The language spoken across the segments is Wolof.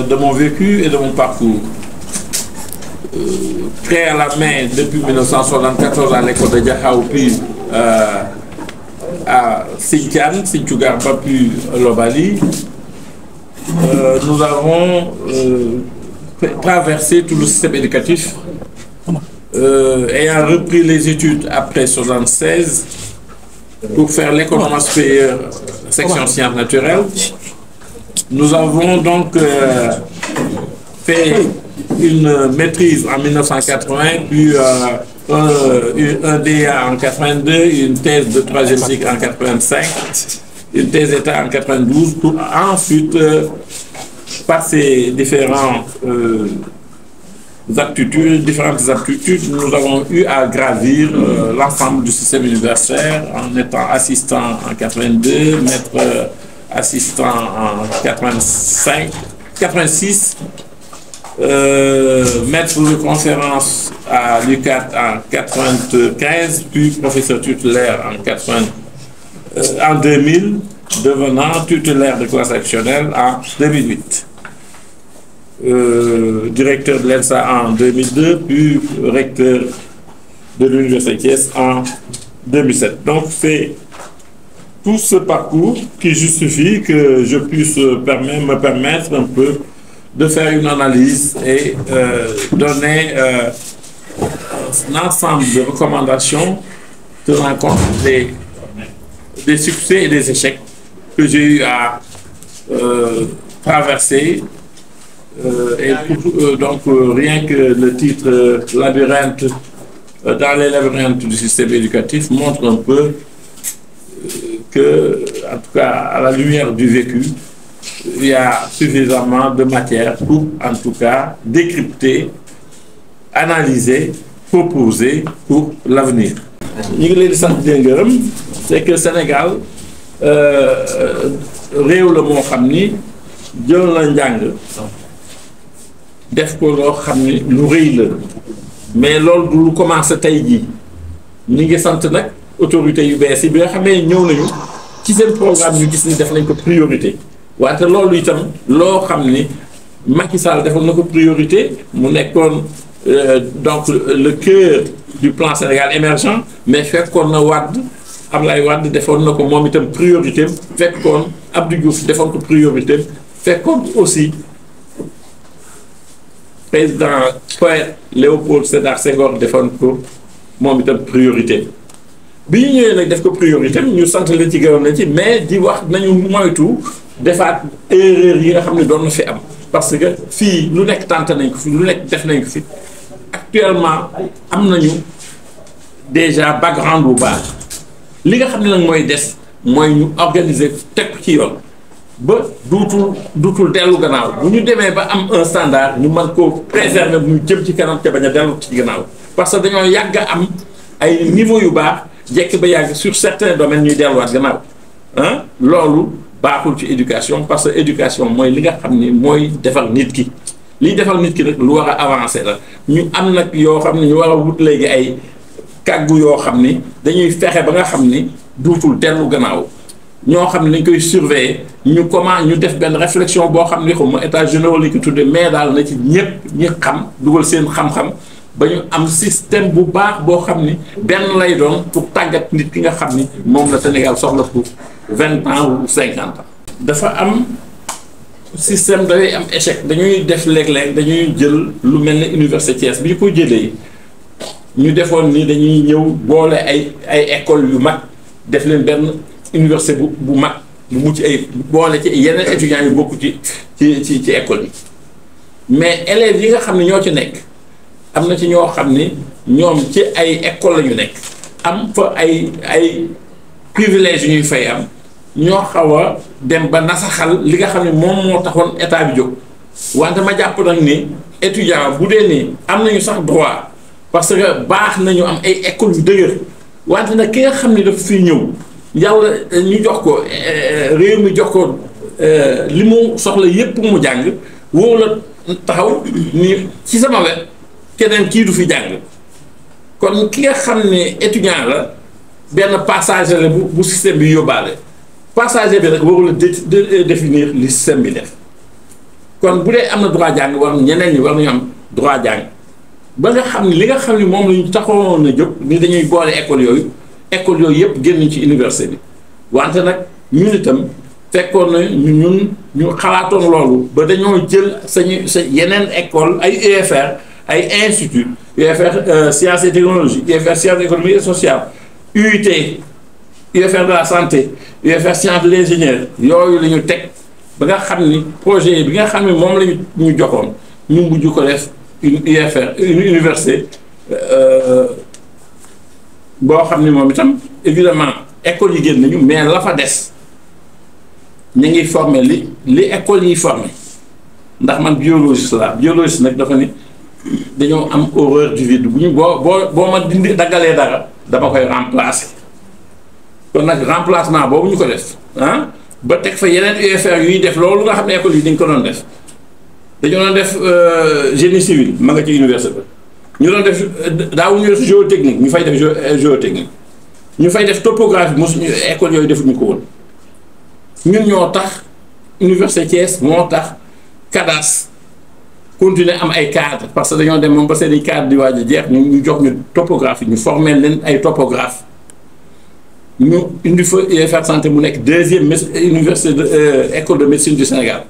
de mon vécu et de mon parcours. Créé à la main depuis 1974 à l'école de Diakhao, puis à Sinthiane, Sinthiougarba, puis Lobali, nous avons traversé tout le système éducatif, ayant repris les études après 1976 pour faire l'économie supérieure section sciences naturelles. Nous avons donc fait une maîtrise en 1980, puis un DA en 82, une thèse de troisième cycle en 85, une thèse d'État en 92, pour ensuite passer différentes aptitudes, nous avons eu à gravir l'ensemble du système universitaire en étant assistant en 82, maître assistant en 86, maître de conférence à l'UQAT en 95, puis professeur tutélaire en 2000, devenant tutélaire de classe additionnelle en 2008. Directeur de l'ENSA en 2002, puis recteur de l'Université de Thiès en 2007. Donc c'est tout ce parcours qui justifie que je puisse me permettre un peu de faire une analyse et donner un ensemble de recommandations tenant compte des succès et des échecs que j'ai eu à traverser. Donc rien que le titre labyrinthe dans les labyrinthes du système éducatif montre un peu que, en tout cas à la lumière du vécu, il y a suffisamment de matière pour, en tout cas, décrypter, analyser, proposer pour l'avenir. C'est que le Sénégal réew la moo xam ni jël na njàng def ko loo xam ni lu rëy la mais loolu du lu commencé tey jii ñi ngi sant nag autorités yu bees yi bi nga xamee ñëw nañu ci seen programme ñu gis ni def nañ ko priorité wante loolu itam loo xam ni Macky Sall defoon na ko priorité mu nekkoon donc le cœur du plan Sénégal émergent mais fekkoon na Wade Ablaye Wade defoon na ko moom itam priorité fekkoon Abdou Diouf defoon ko priorité fekkoon aussi président poète Léopold Sédar Senghor defoon ko moom itam priorité bi ñu ñëwee nag def ko priorité ñu sant leen ci gërëm leen ci mais di wax nañu moytu defaat erreur yi nga xam ne doon na fi am parce que fii lu nekk tenté nañ ko fi lu nekk def nañ ko fi actuellement am nañu déjà background bu baax li nga xam ne nag mooy des mooy ñu organiser teg ci yoon ba duutul dellu gannaaw bu ñu demee ba am un standard ñu mën koo préserver bu ñu jëm ci kanam te bañ a dellu ci gannaaw parce que dañoo yàgg a am ay niveau yu baax jekk ba yàgg sur certains domaines ñuy delluwaat gannaaw ah loolu baaxul ci éducation parce que éducation mooy li nga xam ni mooy defar nit ki liy defar nit ki nag lu war a avancer la ñu am nag yoo xam ne ñu war a wut léegi ay kàggu yoo xam ni dañuy fexe ba nga xam ni duutul dellu gannaaw ñoo xam ne dañ koy surveiller ñu ñu def benn réflexion boo xam ni xawma état général li ko tudde mais daal na ci ñëpp ñi xam dugal seen xam-xam ba ñu am système bu baax boo xam ni benn lay doon pour tàggat nit ki nga xam ni moom la Sénégal soxla pour 20 ans ou 50 ans. dafa am système dafay am échec dañuy def léeg-léeg dañuy jël lu mel ne Université Thiès bi ñu ko jëlee ñu defoon ni dañuy ñëw boole ay écoles yu mag def leen benn université bu mag bu mucc ay boole ci yeneen étudiants yu bokk ci école yi mais élèves yi nga xam ne ñoo ci nekk am na ci ñoo xam ni ñoom ci ay école la ñu nekk am fa ay privilèges yu ñuy fay am ñoo xaw a dem ba nasaxal li nga xam ne moom moo taxoon état bi jóg wante ma jàpp nag ni étudiant bu dee ni am nañu sax droit parce que baax nañu am ay écoles yu dëgër wante nag ki nga xam ne dafa fiy ñëw yàlla ñu jox ko réew mi jox ko li mu soxla yépp mu jàng wóor la taxaw ni ci sama wet keneen kii du fi jàng kon ki nga xam ne étudiant la benn passager la bu système bi yóbbaale passager bi nag warul a définir li système bi def kon bu dee am na droit jàng war ñeneen ñi war nañu am droit jàng ba nga xam ne li nga xam ne moom la ñu taxawoon a jóg ni dañuy boole école yooyu yëpp génn ci université bi wante nag ñun itam fekkoon na ñu xalaatoon loolu ba dañoo jël sa yeneen école ay UFR ay institut UFR sciences et technologies UFR sciences économiques et sociales UIT UFR de la santé UFR sciences de l'ingénieur yooyu la ñu teg ba nga xam ni projet bi nga xam ne moom la ñu joxoon ñu mujj ko def une UFR une université boo xam ni moom itam évidemment école yi génn nañu mais la fa des ñu ngi former li école yi formé ndax man biologiste la biologiste nag dafa ni dañoo am horreur du vide bu ñu boo ma dindi daggalee dara dama koy remplacer kon nag remplacement boobu ñu ko def ah ba teg fa yeneen UFR yuy def loolu nga xam ne école yi dañ ko doon def dañoo doon def génie civil ma nga ci université ñu doon def daawuñu def géotechnique ñu fay def géotechnique ñu fay def topographie mosuñu école yooyu defuñu ko woon ñun ñoo tax université Thiès moo tax CADAS continuer am ay cadres parce que dañoo dem moom ba seen i cadres di waaj a jeex ñu jox ñu topographie ñu former leen ay topographe ñu indi fa UFR santé mu nekk deuxième université école de médecine du Sénégal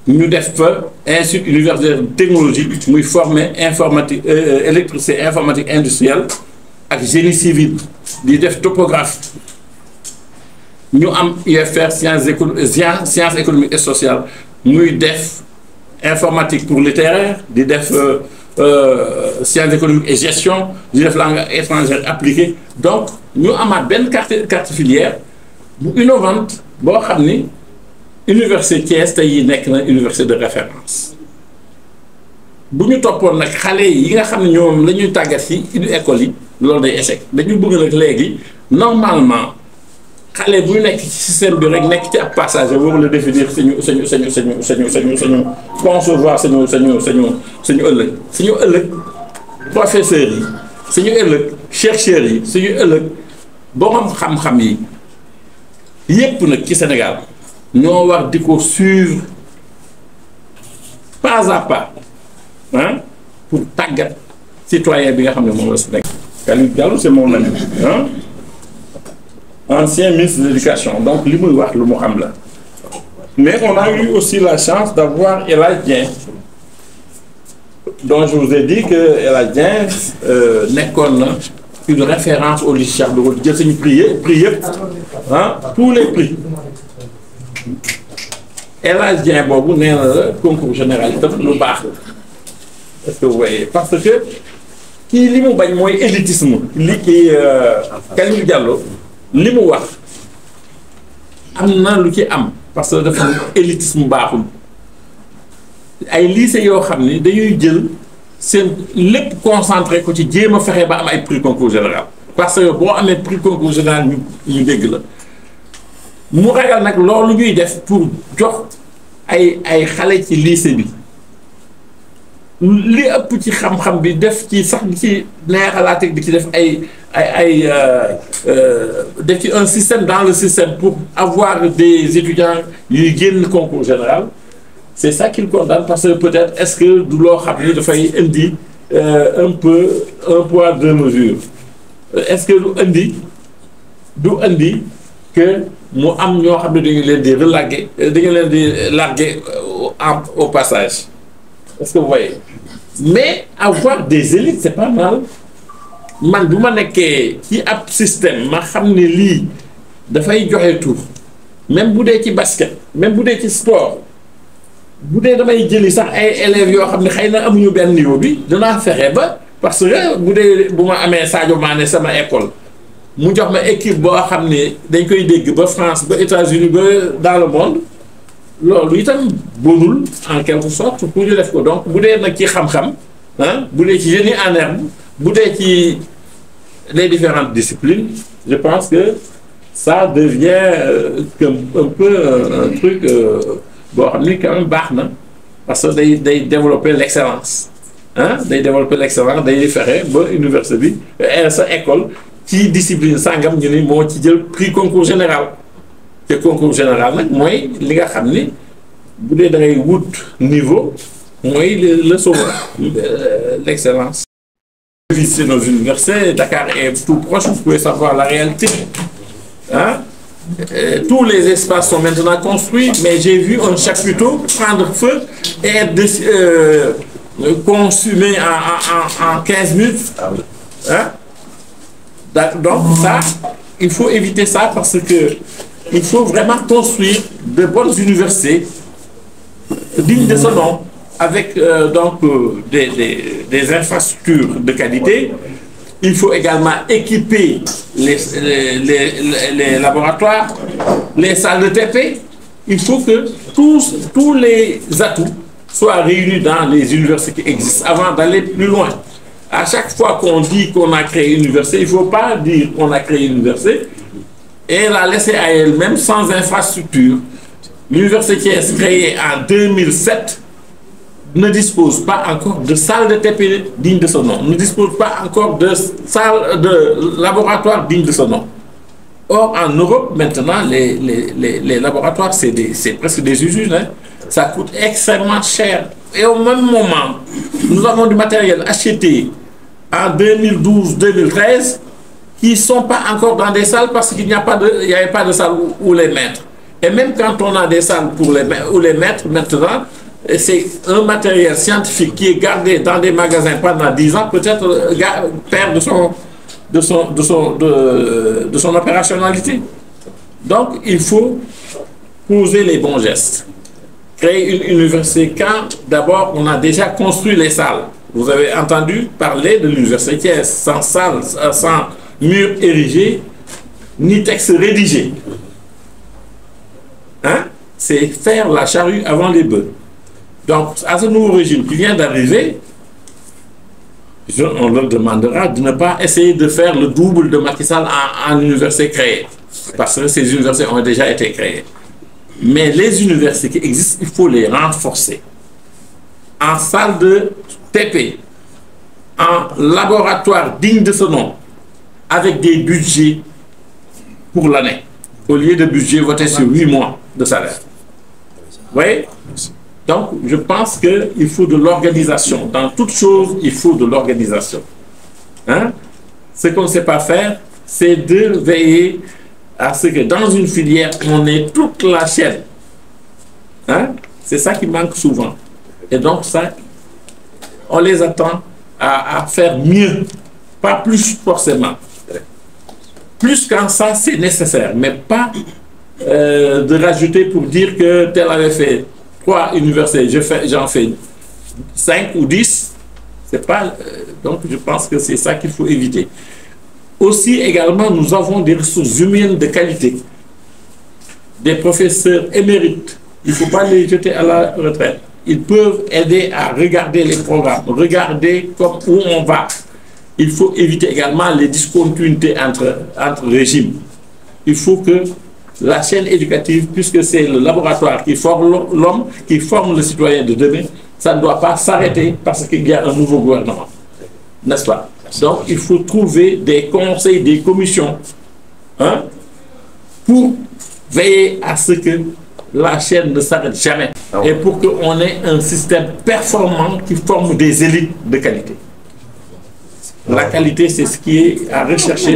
ñu def fa institut universitaire de technologie muy former informatique électricité informatique industrielle ak génie civil di def topographie ñu am UFR sciences économiques et sociales muy def informatique pour littéraire di def sciences économiques et gestion di def langue étrangère appliquée donc ñu amaat benn carte filière bu innovante boo xam ni université Thiès tey nekk na université de référence bu ñu toppoon nag xale yi nga xam ne ñoom la ñuy tàggat ci école yi loolu day échec dañu bëgg nag léegi normalement xale bu nekk ci système bi rek nekk ci ab passager boobu la définir sañu concevoir sañu ëllëg suñu ëllëg professeurs yi suñu ëllëg chercheurs yi suñu ëllëg borom xam-xam yi yépp nag ci Sénégal ñoo war di ko suivre pas à pas ah pour tàggat citoyen bi nga xam ne moom la si nekk. Kalidou Diallo c'est mon ami ah ancien ministre de l'éducation donc li muy wax lu mu xam la mais on a eu aussi la chance d'avoir El Hadj Dieng dont je vous ai dit que El Hadj Dieng nekkoon na une référence au lycée Cheikh Anta Diop jël suñu prix yëpp ah tous les prix El Hadj Dieng boobu nee na la concours général itam lu baax la est-ce que vous voyez parce que kii li mu bañ mooy élitisme li kii Kalidou Diallo li mu wax am na lu ci am parce que dafa élitisme baaxul ay lycée yoo xam ni dañuy jël seen lépp concentré ko ci jéem a fexe ba am ay prix concours général parce que boo amee prix concours général ñu dégg la mu ragal nag loolu ñuy def pour jox ay xale ci lycée bi li ëpp ci xam-xam bi def ci sax di ci neexalaate di ci def def ci un système dans le système pour avoir des étudiants yuy génn concours général c'est ça qu'il condamne parce que peut-être est-ce que du loo xam ni dafay indi un peu un poids deux mesures est-ce que du indi que mu am ñoo xam ne dañu leen di relarguer dañu leen di larguer au passage est-ce que vous voyez mais avoir des élites c'est pas mal man bu ma nekkee ci ab système ma xam ne lii dafay joxe tur même bu dee ci basket même bu dee ci sport bu dee damay jëli sax ay élèves yoo xam ne xëy na amuñu benn niveau bi danaa fexe ba parce que bu dee bu ma amee Sadio Mané sama école mu jox ma équipe boo xam ne dañ koy dégg ba France ba États-Unis ba dans le monde loolu itam bonul en quelque sorte pour ñu def ko donc bu dee nag ci xam-xam ah bu dee ci génie en herbe bu dee ci les différentes disciplines je pense que ça devient un peu un truc boo xam ni quand même baax na parce que day développer l'excellence ah day développer l'excellence day fexe ba université bi sa école ci discipline sangam ñu ni moo ci jël prix concours général te concours général nag mooy li nga xam ni bu dee da ngay wut niveau mooy le sauveur, l'excellence. Visiter nos universités, Dakar est tout proche, vous pouvez savoir la réalité. Hein? Tous les espaces sont maintenant construits, mais j'ai vu un chapiteau prendre feu et être consumé en 15 minutes. Hein? Donc ça, il faut éviter ça parce que il faut vraiment construire de bonnes universités dignes de ce nom, avec des infrastructures de qualité. Il faut également équiper les laboratoires, les salles de TP. Il faut que tous les atouts soient réunis dans les universités qui existent avant d'aller plus loin. À chaque fois qu'on dit qu'on a créé une université, il ne faut pas dire qu'on a créé une université et la laisser à elle-même sans infrastructure. L'université qui est créée en 2007 ne dispose pas encore de salle de TP digne de son nom, ne dispose pas encore de salle de laboratoire digne de son nom. Or, en Europe, maintenant, les laboratoires, c'est presque des usines. Hein. Ça coûte extrêmement cher. Et au même moment, nous avons du matériel acheté en 2012-2013 qui ne sont pas encore dans des salles parce qu'il n'y avait pas de salle où les mettre. Et même quand on a des salles où les mettre maintenant, c'est un matériel scientifique qui est gardé dans des magasins pendant 10 ans, peut-être perd de son opérationnalité. Donc, il faut poser les bons gestes. Créer une université quand, d'abord, on a déjà construit les salles. Vous avez entendu parler de l'université qui est sans salle, sans mur érigé, ni texte rédigé. Hein? C'est faire la charrue avant les bœufs. Donc, à ce nouveau régime qui vient d'arriver, on leur demandera de ne pas essayer de faire le double de Macky Sall en université créée. Parce que ces universités ont déjà été créées. Mais les universités qui existent, il faut les renforcer. En salle de TP, en laboratoire digne de ce nom, avec des budgets pour l'année, au lieu de budget voté sur 8 mois de salaire. Vous voyez? Donc, je pense qu'il faut de l'organisation. Dans toute chose, il faut de l'organisation. Hein? Ce qu'on ne sait pas faire, c'est de veiller à ce que dans une filière, on ait toute la chaîne. Hein? C'est ça qui manque souvent. Et donc, ça, on les attend à faire mieux, pas plus forcément. Plus quand ça, c'est nécessaire, mais pas de rajouter pour dire que tel avait fait 3 universités, j'en fais 5 ou 10. C'est pas, donc, je pense que c'est ça qu'il faut éviter. Aussi, également, nous avons des ressources humaines de qualité. Des professeurs émérites. Il ne faut pas les jeter à la retraite. Ils peuvent aider à regarder les programmes, regarder où on va. Il faut éviter également les discontinuités entre régimes. Il faut que la chaîne éducative, puisque c'est le laboratoire qui forme l'homme, qui forme le citoyen de demain, ça ne doit pas s'arrêter parce qu'il y a un nouveau gouvernement. N'est-ce pas? Donc, il faut trouver des conseils, des commissions, hein, pour veiller à ce que la chaîne ne s'arrête jamais. Et pour qu'on ait un système performant qui forme des élites de qualité. La qualité, c'est ce qui est à rechercher.